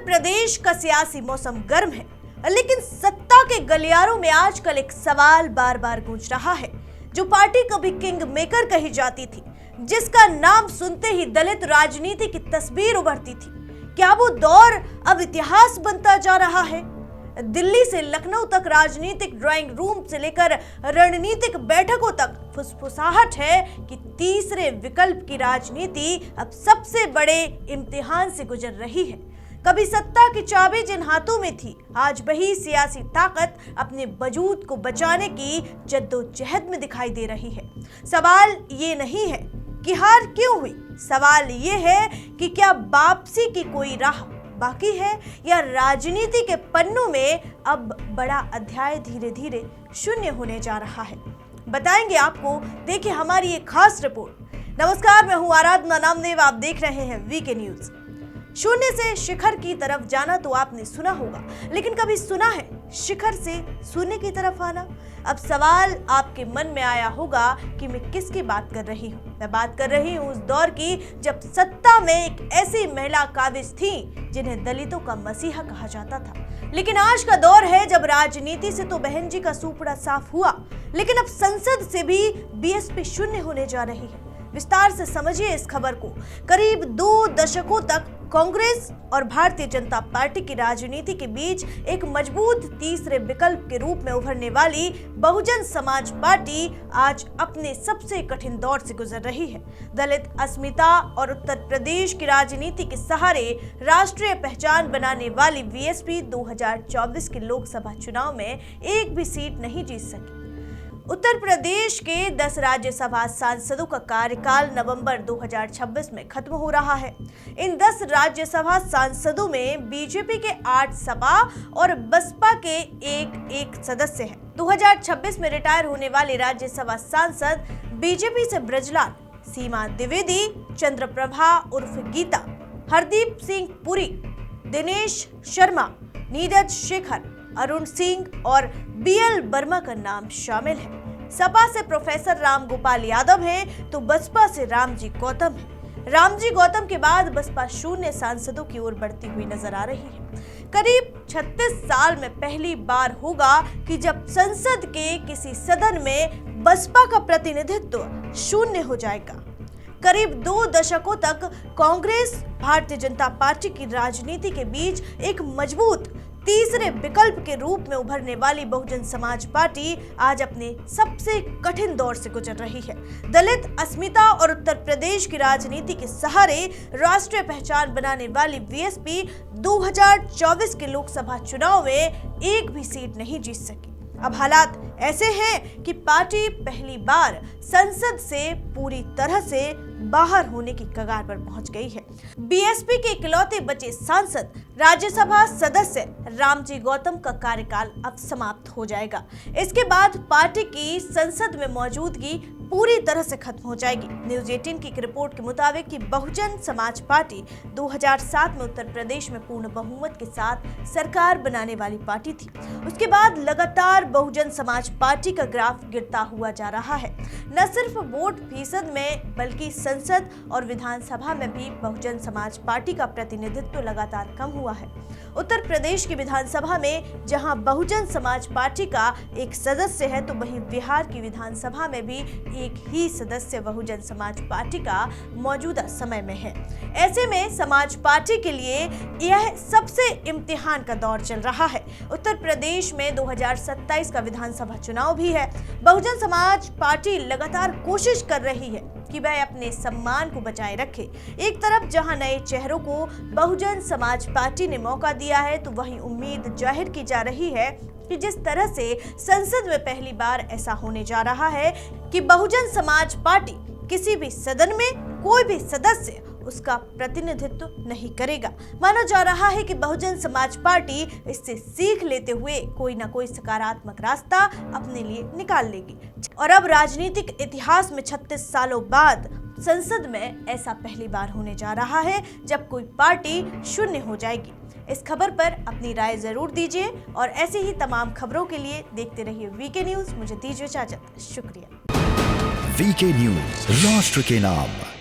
प्रदेश का सियासी मौसम गर्म है, लेकिन सत्ता के गलियारों में आजकल एक सवाल बार बार गूंज रहा है। जो पार्टी कभी किंग मेकर कही जाती थी, जिसका नाम सुनते ही दलित राजनीति की तस्वीर उभरती थी, क्या वो दौर अब इतिहास बनता जा रहा है? दिल्ली से लखनऊ तक राजनीतिक ड्राइंग रूम से लेकर रणनीतिक बैठकों तक फुसफुसाहट है कि तीसरे विकल्प की राजनीति अब सबसे बड़े इम्तिहान से गुजर रही है। कभी सत्ता की चाबी जिन हाथों में थी, आज वही सियासी ताकत अपने वजूद को बचाने की जद्दोजहद में दिखाई दे रही है। सवाल ये नहीं है कि हार क्यों हुई, सवाल ये है कि क्या वापसी की कोई राह बाकी है या राजनीति के पन्नों में अब बड़ा अध्याय धीरे धीरे शून्य होने जा रहा है। बताएंगे आपको, देखिए हमारी एक खास रिपोर्ट। नमस्कार, मैं हूं आराधना नामदेव, आप देख रहे हैं वीके न्यूज। शून्य से शिखर की तरफ जाना तो आपने सुना होगा, लेकिन कभी सुना है शिखर से शून्य की तरफ आना? अब सवाल आपके मन में आया होगा कि मैं किसकी बात कर रही हूँ। मैं बात कर रही हूँ उस दौर की जब सत्ता में एक ऐसी महिला काबिज थी जिन्हें दलितों का मसीहा कहा जाता था। लेकिन आज का दौर है जब राजनीति से तो बहन जी का सूपड़ा साफ हुआ, लेकिन अब संसद से भी बीएसपी शून्य होने जा रही है। विस्तार से समझिए इस खबर को। करीब 2 दशकों तक कांग्रेस और भारतीय जनता पार्टी की राजनीति के बीच एक मजबूत तीसरे विकल्प के रूप में उभरने वाली बहुजन समाज पार्टी आज अपने सबसे कठिन दौर से गुजर रही है। दलित अस्मिता और उत्तर प्रदेश की राजनीति के सहारे राष्ट्रीय पहचान बनाने वाली बीएसपी 2024 के लोकसभा चुनाव में एक भी सीट नहीं जीत सकी। उत्तर प्रदेश के 10 राज्यसभा सांसदों का कार्यकाल नवंबर 2026 में खत्म हो रहा है। इन 10 राज्यसभा सांसदों में बीजेपी के 8 सपा और बसपा के एक सदस्य हैं। 2026 में रिटायर होने वाले राज्यसभा सांसद बीजेपी से ब्रजलाल, सीमा द्विवेदी, चंद्रप्रभा उर्फ गीता, हरदीप सिंह पुरी, दिनेश शर्मा, नीरज शेखर, अरुण सिंह और बीएल वर्मा का नाम शामिल है। सपा से प्रोफेसर राम गोपाल यादव हैं, तो बसपा से रामजी गौतम है। रामजी गौतम के बाद बसपा शून्य सांसदों की ओर बढ़ती हुई नजर आ रही है। करीब 36 साल में पहली बार होगा कि जब संसद के किसी सदन में बसपा का प्रतिनिधित्व शून्य हो जाएगा। करीब 2 दशकों तक कांग्रेस भारतीय जनता पार्टी की राजनीति के बीच एक मजबूत तीसरे विकल्प के रूप में उभरने वाली बहुजन समाज पार्टी आज अपने सबसे कठिन दौर से गुजर रही है। दलित अस्मिता और उत्तर प्रदेश की राजनीति के सहारे राष्ट्रीय पहचान बनाने वाली बीएसपी 2024 के लोकसभा चुनाव में एक भी सीट नहीं जीत सकी। अब हालात ऐसे हैं कि पार्टी पहली बार संसद से पूरी तरह से बाहर होने की कगार पर पहुंच गई है। बीएसपी के इकलौते बचे सांसद राज्यसभा सदस्य रामजी गौतम का कार्यकाल अब समाप्त हो जाएगा। इसके बाद पार्टी की संसद में मौजूदगी पूरी तरह से खत्म हो जाएगी। न्यूज 18 की एक रिपोर्ट के मुताबिक कि बहुजन समाज पार्टी 2007 में उत्तर प्रदेश में पूर्ण बहुमत के साथ सरकार बनाने वाली पार्टी थी। उसके बाद लगातार बहुजन समाज पार्टी का ग्राफ गिरता हुआ जा रहा है। न सिर्फ वोट फीसद में बल्कि संसद और विधानसभा में भी बहुजन समाज पार्टी का प्रतिनिधित्व लगातार कम हुआ है। उत्तर प्रदेश की विधानसभा में जहां बहुजन समाज पार्टी का एक सदस्य है, तो वहीं बिहार की विधानसभा में भी एक ही सदस्य बहुजन समाज पार्टी का मौजूदा समय में है। ऐसे में समाज पार्टी के लिए यह सबसे इम्तिहान का दौर चल रहा है। उत्तर प्रदेश में 2027 का विधानसभा चुनाव भी है। बहुजन समाज पार्टी लगातार कोशिश कर रही है कि वह अपने सम्मान को बचाए रखे। एक तरफ जहां नए चेहरों को बहुजन समाज पार्टी ने मौका दिया है, तो वहीं उम्मीद जाहिर की जा रही है कि जिस तरह से संसद में पहली बार ऐसा होने जा रहा है कि बहुजन समाज पार्टी किसी भी सदन में कोई भी सदस्य उसका प्रतिनिधित्व नहीं करेगा। माना जा रहा है कि बहुजन समाज पार्टी इससे सीख लेते हुए कोई ना कोई सकारात्मक रास्ता अपने लिए निकाल लेगी। और अब राजनीतिक इतिहास में 36 सालों बाद संसद में ऐसा पहली बार होने जा रहा है जब कोई पार्टी शून्य हो जाएगी। इस खबर पर अपनी राय जरूर दीजिए और ऐसे ही तमाम खबरों के लिए देखते रहिए वीके न्यूज। मुझे दीजिए इजाजत, शुक्रिया। वीके न्यूज, राष्ट्र के नाम।